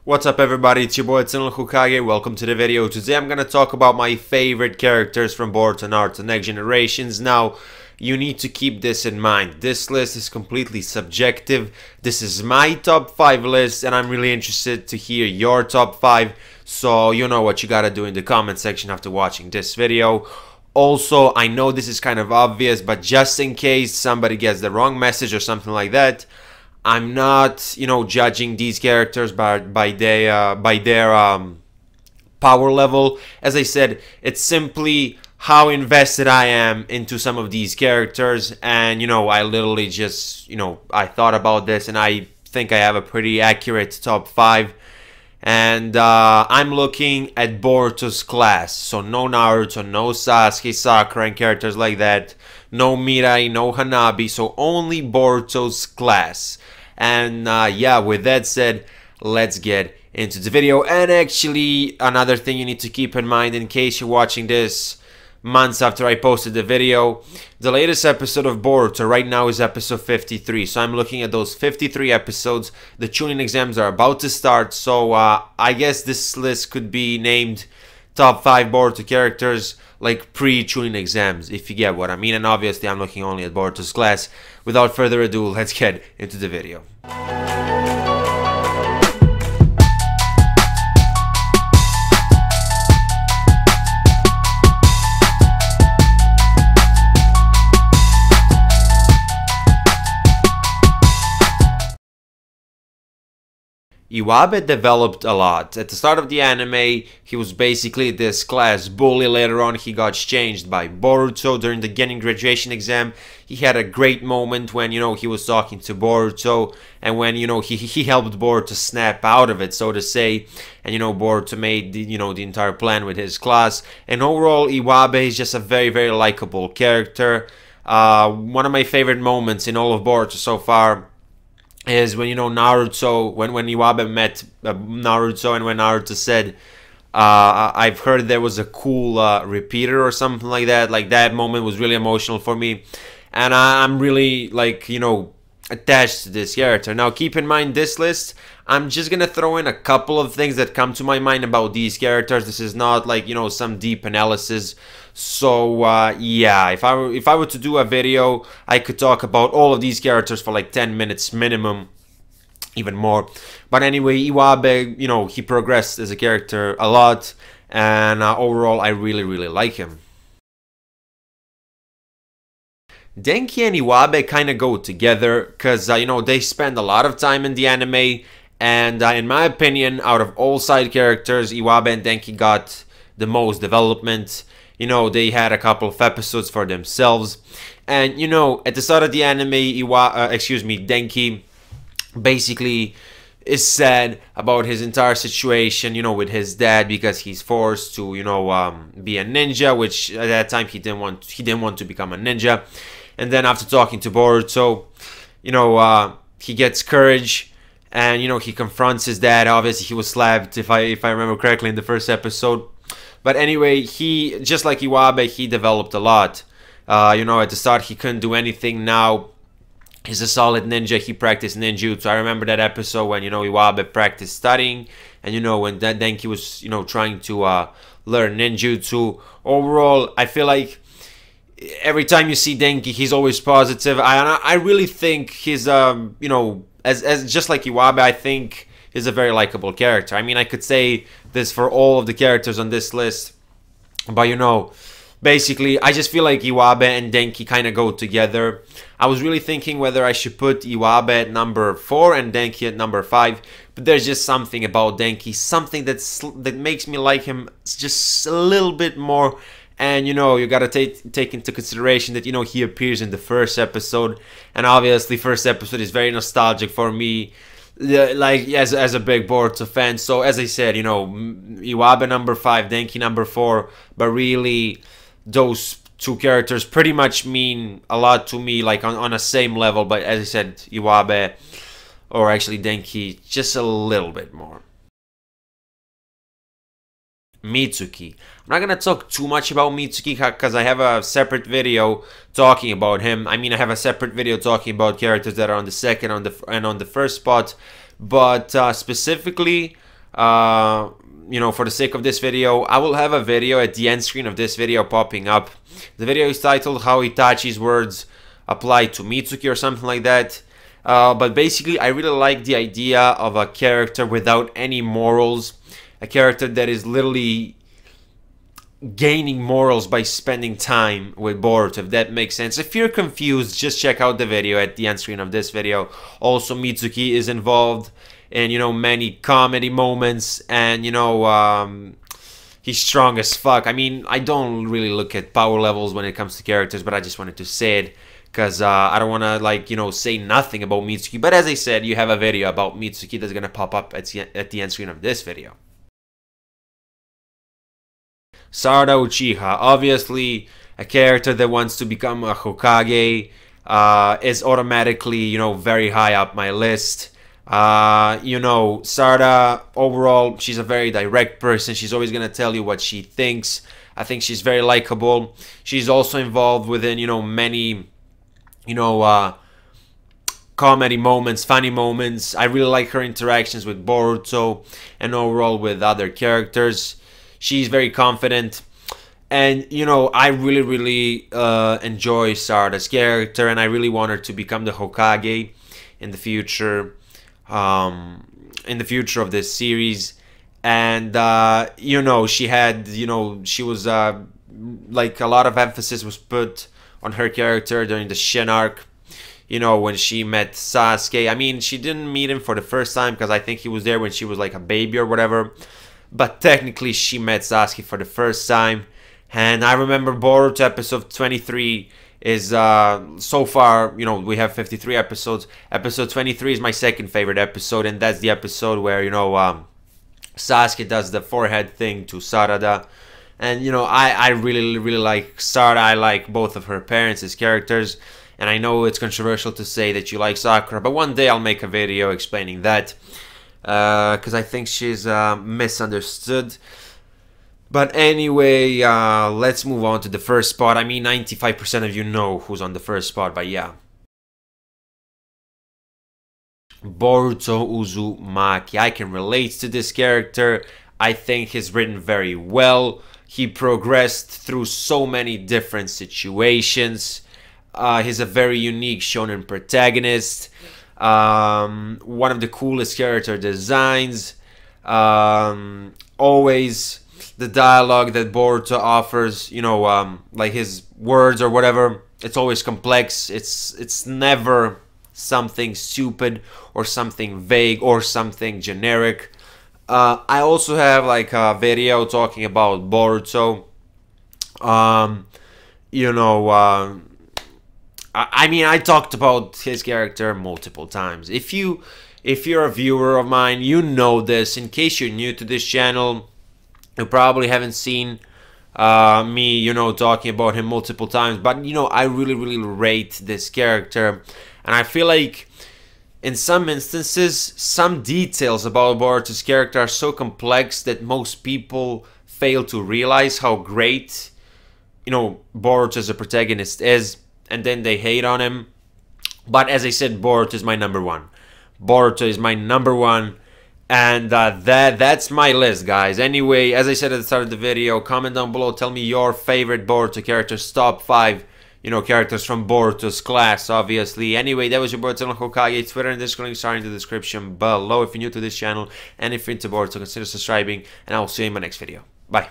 What's up everybody, it's your boy Hokage. Welcome to the video. Today I'm gonna talk about my favorite characters from Boruto Naruto Next Generations. Now, you need to keep this in mind. This list is completely subjective. This is my top 5 list and I'm really interested to hear your top 5. So you know what you gotta do in the comment section after watching this video. Also, I know this is kind of obvious, but just in case somebody gets the wrong message or something like that, I'm not, judging these characters by their power level. As I said, it's simply how invested I am into some of these characters, and I literally just, I thought about this, and I think I have a pretty accurate top 5. And I'm looking at Boruto's class, so no Naruto, no Sasuke, Sakura, and characters like that. No Mirai, no Hanabi, so only Boruto's class. And yeah, with that said, let's get into the video. And actually, another thing you need to keep in mind in case you're watching this months after I posted the video, the latest episode of Boruto right now is episode 53. So I'm looking at those 53 episodes. The tuning exams are about to start, so I guess this list could be named top 5 Boruto characters like pre-tuning exams, if you get what I mean. And obviously I'm looking only at Boruto's class. Without further ado, let's get into the video. Yabba developed a lot. At the start of the anime, he was basically this class bully. Later on, he got changed by Boruto during the Genin graduation exam. He had a great moment when, he was talking to Boruto, and when, he helped Boruto snap out of it, so to say. And, Boruto made, the entire plan with his class. And overall, Yabba is just a very, very likable character. One of my favorite moments in all of Boruto so far is when Naruto, when Yabba met Naruto, and when Naruto said, I've heard there was a cool repeater or something like that. Like, that moment was really emotional for me, and I'm really attached to this character. Now keep in mind, this list, I'm just gonna throw in a couple of things that come to my mind about these characters. This is not like some deep analysis. So yeah, if I were to do a video, I could talk about all of these characters for like 10 minutes minimum, even more. But anyway, Yabba, he progressed as a character a lot, and overall I really like him. Denki and Yabba kind of go together because they spend a lot of time in the anime, and in my opinion, out of all side characters, Yabba and Denki got the most development. They had a couple of episodes for themselves, and at the start of the anime, Denki basically is sad about his entire situation, with his dad, because he's forced to, be a ninja, which at that time he didn't want to become a ninja. And then after talking to Boruto, he gets courage, and he confronts his dad. Obviously, he was slapped, if I remember correctly, in the first episode. But anyway, he, just like Yabba, he developed a lot. At the start, he couldn't do anything. Now, he's a solid ninja. He practiced ninjutsu. I remember that episode when, Yabba practiced studying. And, when Denki was, trying to learn ninjutsu. Overall, I feel like every time you see Denki, he's always positive. I really think he's, as just like Yabba, I think he's a very likable character. I mean, I could say this for all of the characters on this list, but basically, I just feel like Yabba and Denki kind of go together. I was really thinking whether I should put Yabba at number 4 and Denki at number 5, but there's just something about Denki, something that makes me like him just a little bit more. And you gotta take into consideration that he appears in the first episode, and obviously first episode is very nostalgic for me, like as a big Boruto fan. So as I said, Yabba number 5, Denki number 4, but really those two characters pretty much mean a lot to me, like on a same level. But as I said, Yabba, or actually Denki, just a little bit more. Mitsuki. I'm not gonna talk too much about Mitsuki because I have a separate video talking about him. I mean, I have a separate video talking about characters that are on the second and on the first spot. But specifically, you know, for the sake of this video, I will have a video at the end screen of this video popping up. The video is titled How Itachi's Words Apply to Mitsuki or something like that. But basically, I really like the idea of a character without any morals. A character that is literally gaining morals by spending time with Boruto, if that makes sense. If you're confused, just check out the video at the end screen of this video. Also, Mitsuki is involved in, you know, many comedy moments, and, you know, he's strong as fuck. I mean, I don't really look at power levels when it comes to characters, but I just wanted to say it because I don't want to, like, you know, say nothing about Mitsuki. But as I said, you have a video about Mitsuki that's going to pop up at the end screen of this video. Sarada Uchiha, obviously a character that wants to become a Hokage, is automatically, you know, very high up my list. You know, Sarada, overall, she's a very direct person. She's always gonna tell you what she thinks. I think she's very likable. She's also involved within, you know, many, you know, comedy moments, funny moments. I really like her interactions with Boruto and overall with other characters. She's very confident. And, you know, I really enjoy Sarada's character, and I really want her to become the Hokage in the future. Of this series. And you know, she had, you know, she was like, a lot of emphasis was put on her character during the Shin arc, you know, when she met Sasuke. I mean, she didn't meet him for the first time because I think he was there when she was like a baby or whatever, but technically she met Sasuke for the first time. And I remember Boruto episode 23 is so far, you know, we have 53 episodes. Episode 23 is my second favorite episode, and that's the episode where, you know, Sasuke does the forehead thing to Sarada. And, you know, I really like Sarada. I like both of her parents as characters, and I know it's controversial to say that you like Sakura, but one day I'll make a video explaining that, because I think she's misunderstood. But anyway, let's move on to the first spot. I mean, 95% of you know who's on the first spot, but yeah. Boruto Uzumaki. I can relate to this character. I think he's written very well. He progressed through so many different situations. He's a very unique shonen protagonist. One of the coolest character designs. Always the dialogue that Boruto offers, you know, like his words or whatever, it's always complex. It's never something stupid or something vague or something generic. I also have like a video talking about Boruto. You know, I mean, I talked about his character multiple times. If you're a viewer of mine, you know this. In case you're new to this channel, you probably haven't seen me, you know, talking about him multiple times. But, you know, I really rate this character. And I feel like in some instances, some details about Boruto's character are so complex that most people fail to realize how great, you know, Boruto as a protagonist is. And then they hate on him. But as I said, Boruto is my number one. Boruto is my number one. And that's my list, guys. Anyway, as I said at the start of the video, comment down below, tell me your favorite Boruto characters, top 5, you know, characters from Boruto's class, obviously. Anyway, that was your Boruto Hokage. Twitter and Discord links are in the description below if you're new to this channel. And if you're into Boruto, consider subscribing, and I will see you in my next video. Bye.